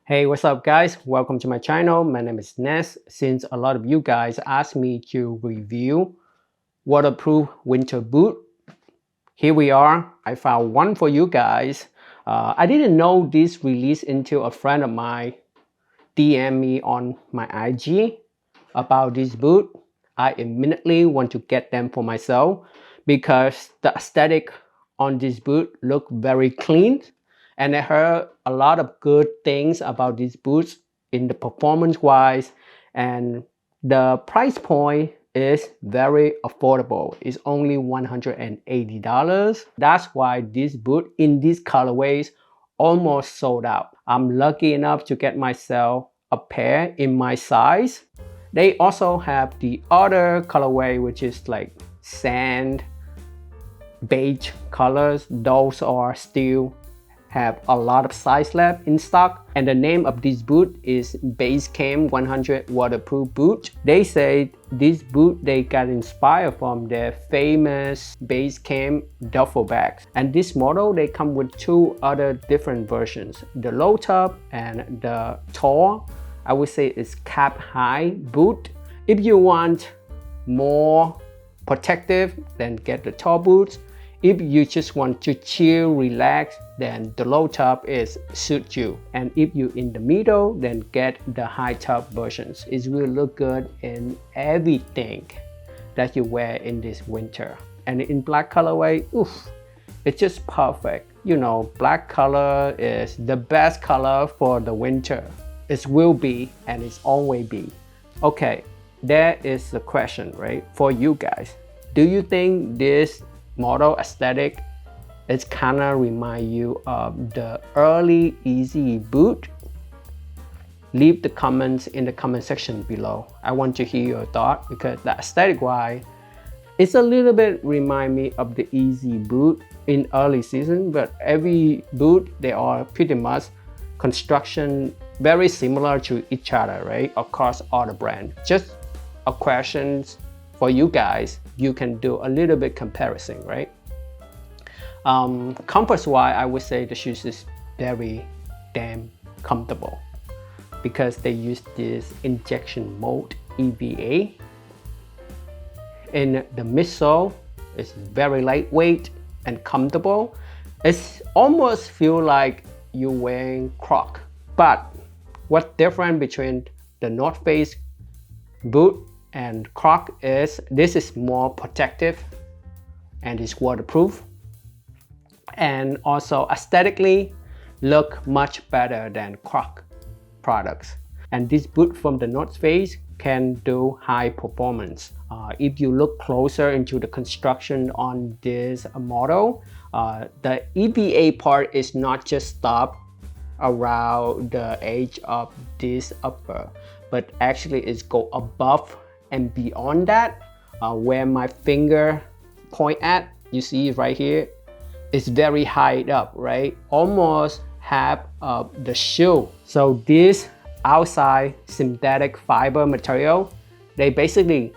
Hey, what's up guys? Welcome to my channel. My name is Ness. Since a lot of you guys asked me to review waterproof winter boot, here we are. I found one for you guys. I didn't know this released until a friend of mine DM me on my IG about this boot. I immediately want to get them for myself because the aesthetic on this boot look very clean, and I heard a lot of good things about these boots in the performance wise, and the price point is very affordable. It's only $180. That's why this boot in these colorways almost sold out. I'm lucky enough to get myself a pair in my size. They also have the other colorway, which is like sand beige colors. Those are still have a lot of size left in stock, and the name of this boot is Basecamp 100 waterproof boot. They say this boot they got inspired from their famous Basecamp duffel bags, and this model they come with two other different versions, the low top and the tall. I would say it's cap high boot. If you want more protective, then get the tall boots. If you just want to chill, relax, then the low top is suit you. And if you're in the middle, then get the high top versions. It will look good in everything that you wear in this winter. And in black colorway, oof, it's just perfect. You know, black color is the best color for the winter. It will be, and it's always be. Okay, there is a question, right, for you guys. Do you think this model aesthetic is kind of remind you of the early Easy boot? Leave the comments in the comment section below. I want to hear your thought, because the aesthetic wise, it's a little bit remind me of the Easy boot in early season, but every boot they are pretty much construction very similar to each other, right, across all the brand. Just a question for you guys, you can do a little bit comparison, right? Comfort wise, I would say the shoes is very damn comfortable because they use this injection mold EVA. In the midsole, it's very lightweight and comfortable. It's almost feel like you're wearing Croc. But what's different between the North Face boot and Croc is this is more protective and it's waterproof, and also aesthetically look much better than Croc products. And this boot from the North Face can do high performance. If you look closer into the construction on this model, the EVA part is not just stopped around the edge of this upper, but actually it's go above and beyond that, where my finger point at, you see right here, it's very high up, right, almost half of the shoe. So this outside synthetic fiber material, they basically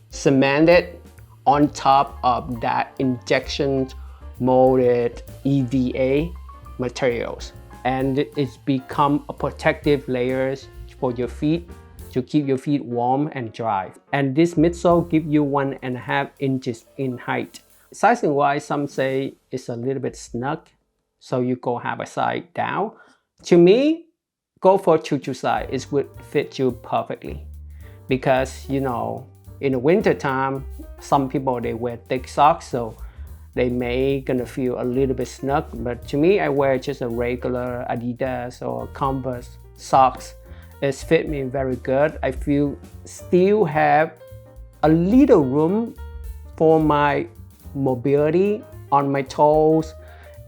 cemented on top of that injection molded EVA materials, and it's become a protective layers for your feet to keep your feet warm and dry. And this midsole give you 1.5 inches in height. Sizing wise, some say it's a little bit snug, so you go have a size down. To me, go for 2 size. It would fit you perfectly, because you know, in the winter time, some people they wear thick socks, so they may gonna feel a little bit snug. But to me, I wear just a regular Adidas or Converse socks. It's fit me very good. I feel still have a little room for my mobility on my toes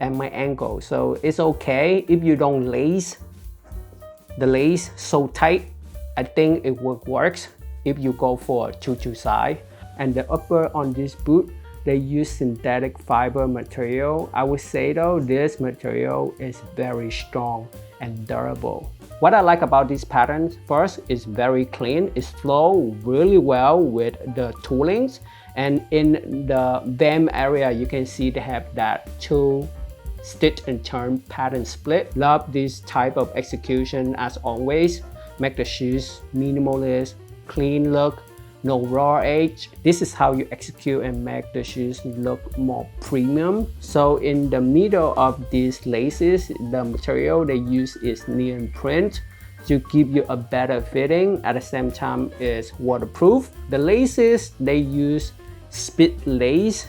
and my ankles. So it's okay if you don't lace the lace so tight. I think it works if you go for a 2 size. And the upper on this boot, they use synthetic fiber material. I would say though, this material is very strong and durable. What I like about these patterns, first, is very clean. It flows really well with the toolings. And in the band area, you can see they have that two stitch and turn pattern split. Love this type of execution as always. Make the shoes minimalist, clean look, no raw edge. This is how you execute and make the shoes look more premium. So in the middle of these laces, the material they use is neon print to give you a better fitting. At the same time, it's waterproof. The laces, they use split lace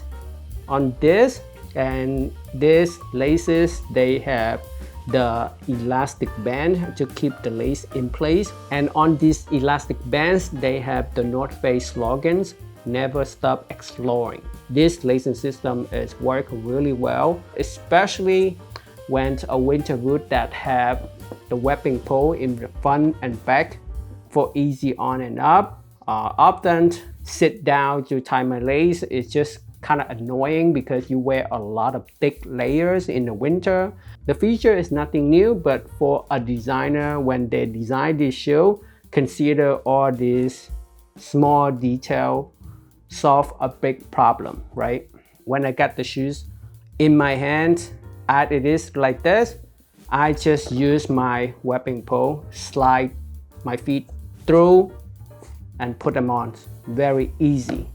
on this, and these laces, they have the elastic band to keep the lace in place. And on these elastic bands, they have the North Face slogans, never stop exploring. This lacing system is working really well, especially when a winter boot that have the webbing pole in the front and back for easy on and up. Often sit down to tie my lace, it's just kind of annoying because you wear a lot of thick layers in the winter. The feature is nothing new, but for a designer, when they design this shoe, consider all these small detail solve a big problem, right? When I got the shoes in my hand, as it is like this, I just use my webbing pole, slide my feet through and put them on. Very easy,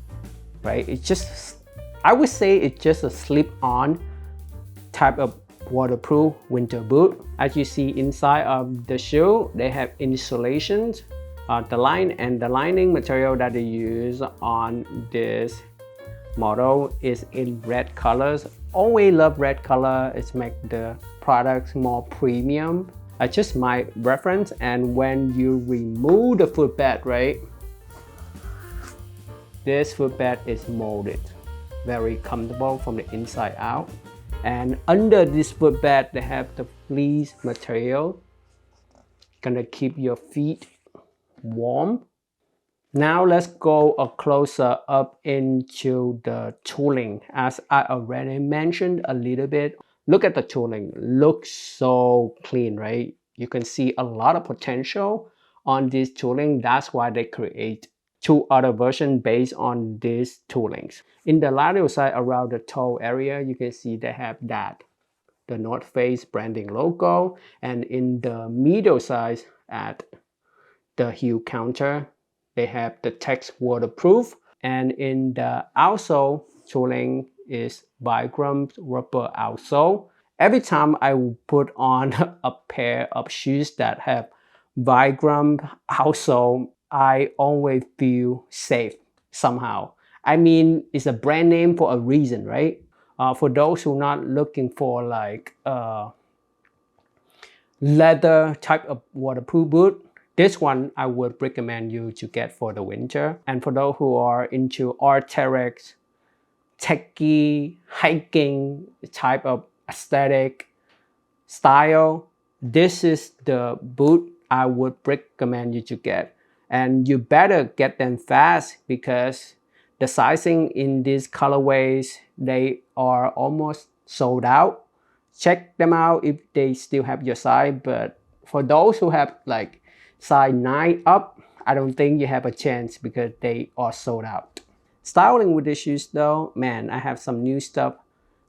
right? It's just, I would say it's just a slip-on type of waterproof winter boot. As you see inside of the shoe, they have insulation. The lining material that they use on this model is in red colors. Always love red color. It's make the products more premium. Just my reference. And when you remove the footbed, right? This footbed is molded, very comfortable from the inside out. And under this footbed, they have the fleece material, gonna keep your feet warm. Now let's go a closer up into the tooling. As I already mentioned a little bit, look at the tooling, looks so clean, right? You can see a lot of potential on this tooling. That's why they create two other versions based on these toolings. In the lateral side around the toe area, you can see they have that, the North Face branding logo. And in the middle side at the heel counter, they have the text waterproof. And in the outsole tooling is Birocratic rubber outsole. Every time I put on a pair of shoes that have Birocratic outsole, I always feel safe somehow. I mean, it's a brand name for a reason, right? For those who are not looking for like leather type of waterproof boot, this one I would recommend you to get for the winter. And for those who are into arc'teryx, techie, hiking type of aesthetic style, this is the boot I would recommend you to get. And you better get them fast because the sizing in these colorways, they are almost sold out. Check them out if they still have your size, but for those who have like size 9 up, I don't think you have a chance because they are sold out. Styling with the shoes though, man, I have some new stuff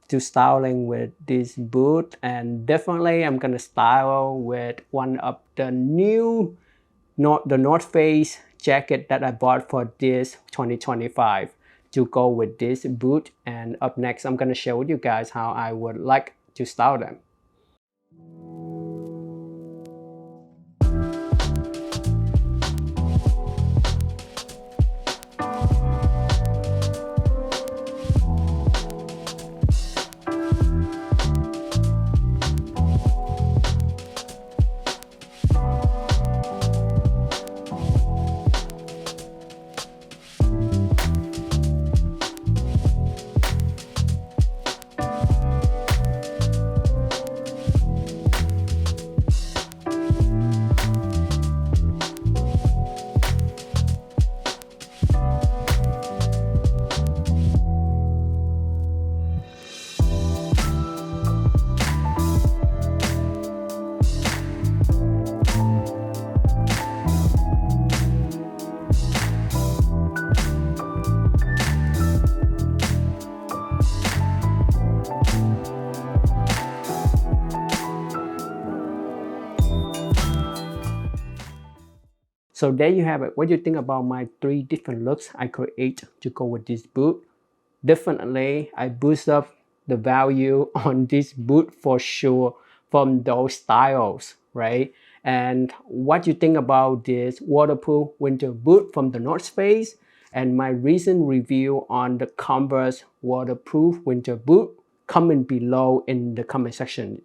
to styling with this boot, and definitely I'm gonna style with one of the new the North Face jacket that I bought for this 2025 to go with this boot. And up next, I'm gonna share with you guys how I would like to style them. So there you have it. What do you think about my 3 different looks I create to go with this boot? Definitely, I boost up the value on this boot for sure from those styles, right? And what you think about this waterproof winter boot from the North Face and my recent review on the Converse waterproof winter boot? Comment below in the comment section.